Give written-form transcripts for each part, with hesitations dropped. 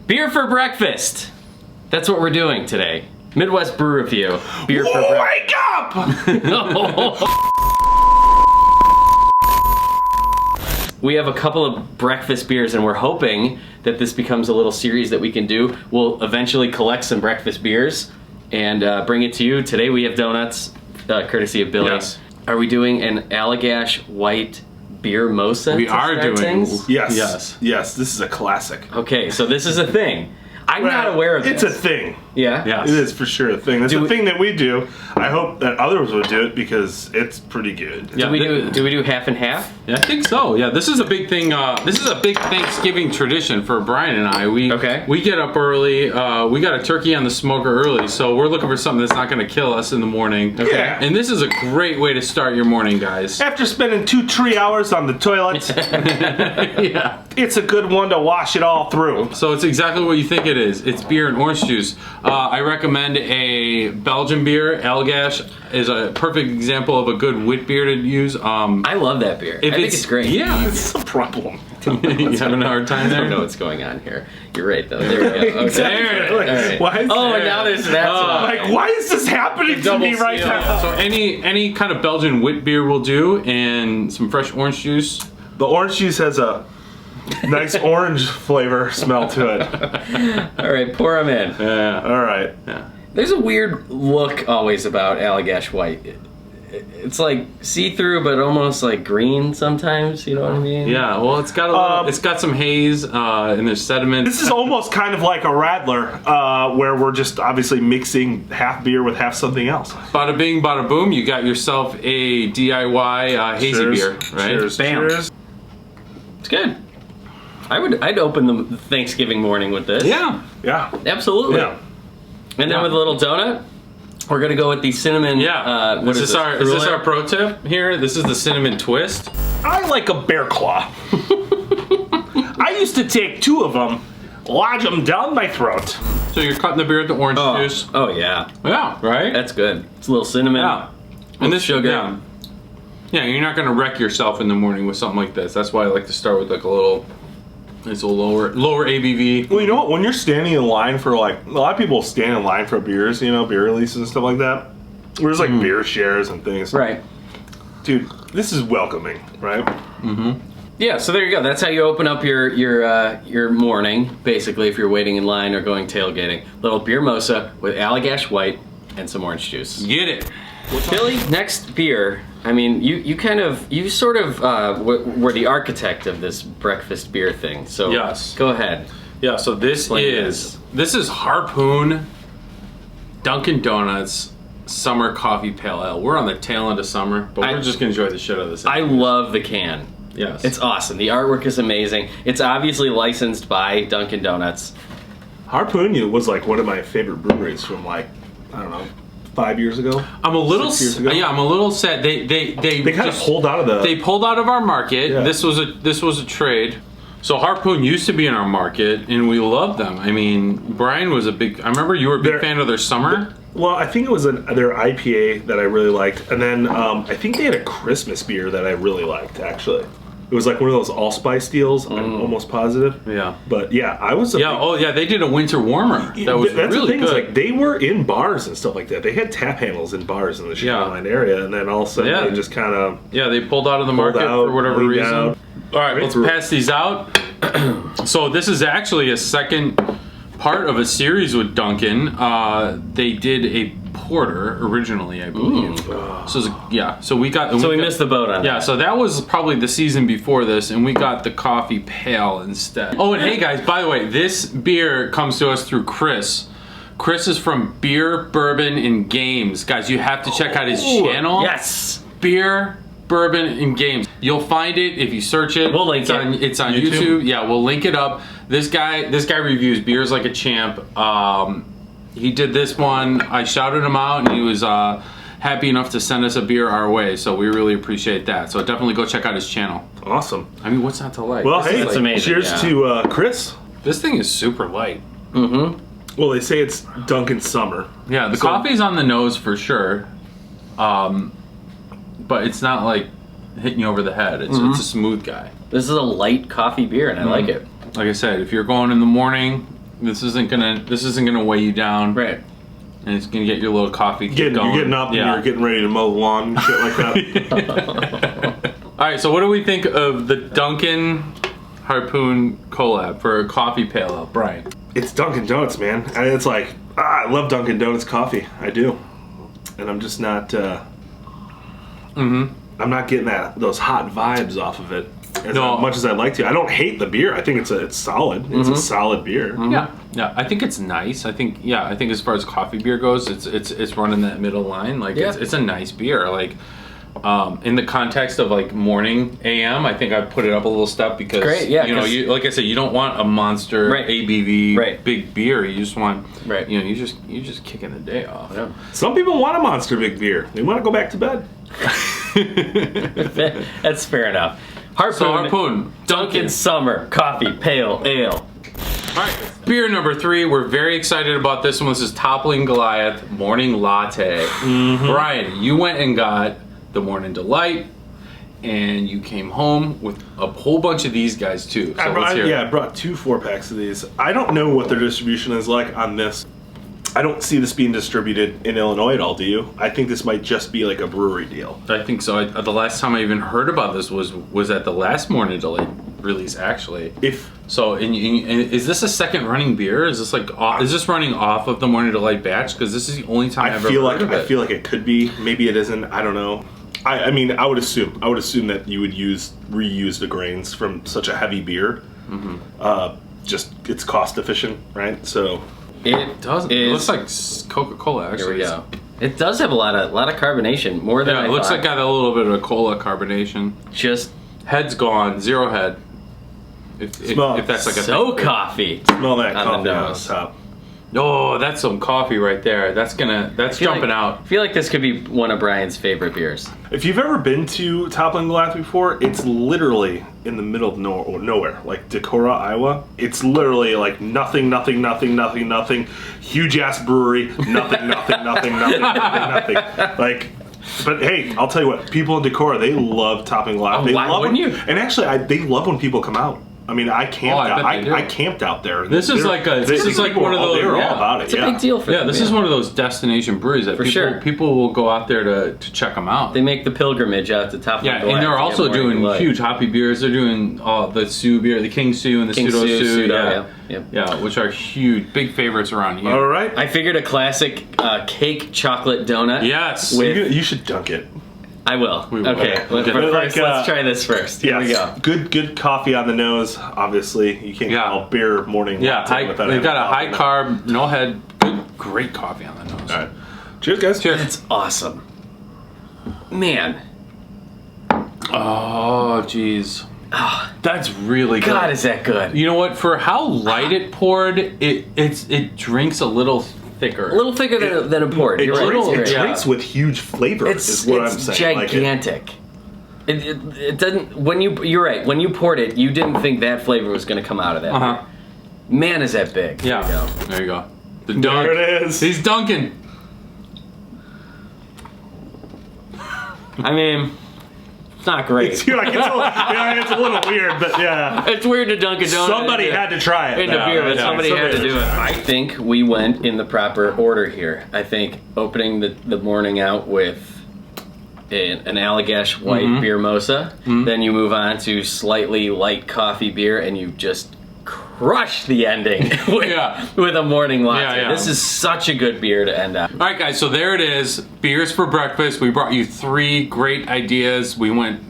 Beer for breakfast. That's what we're doing today. Midwest Brew Review. Beer for breakfast. Wake up! We have a couple of breakfast beers, and we're hoping that this becomes a little series that we can do. We'll eventually collect some breakfast beers and bring it to you. Today we have donuts, courtesy of Billy. Yes. Are we doing an Allagash white beer mosa? We are doing. Yes. Yes, this is a classic. Okay, so this is a thing. I'm not aware of this. It's a thing. Yeah? Yes. It is for sure a thing. It's Do a we- thing that we do. I hope that others would do it because it's pretty good. Yeah. Do we do half and half? Yeah, I think so. Yeah, this is a big thing. This is a big Thanksgiving tradition for Brian and I. We get up early. We got a turkey on the smoker early, so we're looking for something that's not going to kill us in the morning. Okay. Yeah. And this is a great way to start your morning, guys. After spending 2-3 hours on the toilet, Yeah. it's a good one to wash it all through. So it's exactly what you think it is. It's beer and orange juice. I recommend a Belgian beer. Allagash is a perfect example of a good wit beer to use. I love that beer. I think it's great. Yeah. It's a problem. You having a hard time I there? don't know what's going on here. You're right, though. There we go. Okay. Exactly. All right. Why is Oh, that? and now there's that. Like, why is this happening to Double me right seal. now? So any kind of Belgian wit beer will do, and some fresh orange juice. The orange juice has a nice orange flavor smell to it. All right, pour them in. Yeah. All right. There's a weird look always about Allagash White. It's like see-through, but almost like green sometimes. You know what I mean? Yeah. Well, it's got a little, it's got some haze and there's sediment. This is almost kind of like a Radler, where we're just obviously mixing half beer with half something else. Bada bing, bada boom. You got yourself a DIY hazy Cheers. beer, right? Cheers. Bam. Cheers. It's good. I'd open the Thanksgiving morning with this. Yeah. Yeah. Absolutely. Yeah. And then Yeah. with a little donut, we're gonna go with the cinnamon. Yeah. What is this our Cruller? pro tip here? This is the cinnamon twist. I like a bear claw. I used to take 2 of them, lodge them down my throat. So you're cutting the beer with the orange juice. Oh yeah, Yeah. Right. that's good. It's a little cinnamon. Yeah. And this sugar. Yeah. Yeah, you're not gonna wreck yourself in the morning with something like this. That's why I like to start with like a little. It's a lower ABV. Well, you know what? When you're standing in line for like, a lot of people stand in line for beers, you know, beer releases and stuff like that. There's like beer shares and things. Right. Dude, this is welcoming, right? Yeah. So there you go. That's how you open up your morning, basically, if you're waiting in line or going tailgating. Little beer mosa with Allagash White and some orange juice. Get it. Billy, next beer. I mean, you sort of were the architect of this breakfast beer thing. So Yes. go ahead. Yeah, so this is Harpoon Dunkin' Donuts Summer Coffee Pale Ale. We're on the tail end of summer, but we're just gonna enjoy the shit out of this. I love the can. Yes. It's awesome. The artwork is amazing. It's obviously licensed by Dunkin' Donuts. Harpoon was like one of my favorite breweries from like, I don't know, 5 years ago. I'm a little 6 years ago. yeah, I'm a little sad. They kind of pulled out of the. They pulled out of our market. Yeah. This was a trade. So Harpoon used to be in our market, and we loved them. I mean, Brian was a big. I remember you were a big fan of their summer. Well, I think it was their IPA that I really liked, and then I think they had a Christmas beer that I really liked. Actually, it was like one of those allspice deals. I'm almost positive. Yeah. But yeah, I was. They did a winter warmer. That was That's really the thing. good. Is like they were in bars and stuff like that. They had tap handles in bars in the Chicagoland area, and then all of a sudden they just kind of they pulled out of the market out, for whatever leaned reason. out. All right, let's pass these out. So this is actually a second part of a series with Dunkin'. They did a porter originally, I believe. So we got. So we missed the boat on Yeah, that. so that was probably the season before this, and we got the coffee pale instead. Oh, and hey guys, by the way, this beer comes to us through Chris. Chris is from Beer, Bourbon, and Games. Guys, you have to check out his channel. Yes. Beer, Bourbon, and Games. You'll find it if you search it. We'll link it. It's on YouTube. Yeah, we'll link it up. This guy reviews beers like a champ. He did this one. I shouted him out, and he was happy enough to send us a beer our way. So we really appreciate that. So definitely go check out his channel. awesome. I mean, what's not to like? Well, This hey, is like- amazing, cheers yeah. to Chris. this thing is super light. Well, they say it's Dunkin' Summer. Yeah, the coffee's on the nose for sure. But it's not like hitting you over the head. It's a smooth guy. This is a light coffee beer, and I like it. Like I said, if you're going in the morning, This isn't gonna weigh you down. Right. And it's gonna get your little coffee kick You're going. getting up and you're getting ready to mow the lawn and shit like that. All right, so what do we think of the Dunkin' Harpoon collab for a coffee pale ale, Brian? It's Dunkin' Donuts, man. And it's like, I love Dunkin' Donuts coffee. I do. And I'm just not, I'm not getting those hot vibes off of it as much as I'd like to. I don't hate the beer. I think it's solid. It's a solid beer. Yeah. I think it's nice. I think as far as coffee beer goes, it's running that middle line. Like it's a nice beer. Like in the context of like morning AM, I think I'd put it up a little step because you like I said, you don't want a monster ABV big beer. You just want you're just kicking the day off. Yeah. Some people want a monster big beer. They want to go back to bed. That's fair enough. Harpoon, Dunkin' Summer Coffee Pale Ale. All right, beer number 3. We're very excited about this one. This is Toppling Goliath Morning Latte. Brian, you went and got the Morning Delight, and you came home with a whole bunch of these guys too. So I brought 2 4-packs of these. I don't know what their distribution is like on this. I don't see this being distributed in Illinois at all, do you? I think this might just be like a brewery deal. I think so. The last time I even heard about this was at the last Morning Delight release, actually. Is this a second running beer? Is this is this running off of the Morning Delight batch? Because this is the only time I've ever heard of it. I feel like it could be. Maybe it isn't. I don't know. I mean, I would assume that you would reuse the grains from such a heavy beer. Just it's cost efficient, right? So. It does. It looks like Coca-Cola. Actually, here we go. It does have a lot of carbonation, more than I it looks thought. like got a little bit of cola carbonation. Just head's gone, 0 head. If that's like a so coffee. Smell that on coffee the on nose. the top. Oh, that's some coffee right there. That's jumping out. I feel like this could be one of Brian's favorite beers. If you've ever been to Toppling Goliath before, it's literally in the middle of nowhere, like Decorah, Iowa. It's literally like nothing. Huge ass brewery, nothing. Like, but hey, I'll tell you what, people in Decorah, they love Toppling Goliath. They love wouldn't you? And actually, they love when people come out. I mean, I camped out there. This is like one of those. They were all about it. It's a big deal for them. This is one of those destination breweries that people will go out there to check them out. They make the pilgrimage out to Toppling Goliath. And they're also doing huge hoppy beers. They're doing the Sioux beer, the King Sioux and the Pseudo Sioux. Yeah, which are huge, big favorites around here. All right. I figured a classic cake chocolate donut. Yes. You should dunk it. I will. We will. Okay. First, let's try this first. Here we go. Good coffee on the nose. Obviously, you can't call beer morning. Yeah, they've got a high carb, no head, great coffee on the nose. All right. Cheers, guys. Cheers. It's awesome. Man. Oh, jeez. That's really good. God, is that good? You know what? For how light it poured, it drinks a little thicker. A little thicker than a port. It drinks with huge flavor. Is what I'm saying. It's gigantic. It doesn't. You're right. When you poured it, you didn't think that flavor was going to come out of that. Man, is that big? Yeah. There you go. The dunk. There it is. He's dunking. I mean, it's not great. It's a little weird, but yeah. It's weird to dunk a donut. Somebody had to try it. Into beer, but somebody had to do it. I think we went in the proper order here. I think opening the morning out with an Allagash white beer mosa, then you move on to slightly light coffee beer, and you just crush the ending with a morning latte. This is such a good beer to end on. All right, guys, so there it is. Beers for breakfast. We brought you 3 great ideas. We went,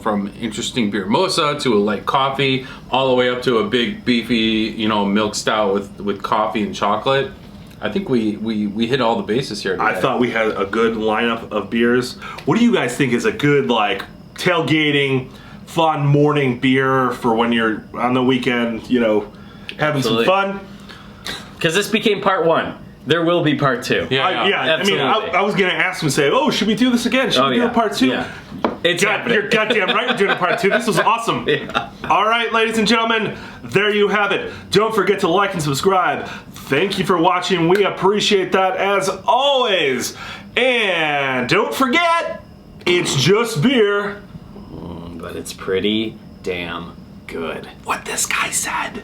from interesting beer mosa to a light coffee, all the way up to a big beefy, milk stout with coffee and chocolate. I think we hit all the bases here today. I thought we had a good lineup of beers. What do you guys think is a good tailgating, fun morning beer for when you're on the weekend, having some fun? Because this became part 1. There will be part 2. I mean, I was going to ask him, say, should we do this again? Should we do a part 2? Yeah. You're goddamn right we're doing a part 2. This was awesome. All right, ladies and gentlemen, there you have it. Don't forget to like and subscribe. Thank you for watching. We appreciate that as always. And don't forget, it's just beer. But it's pretty damn good. What this guy said.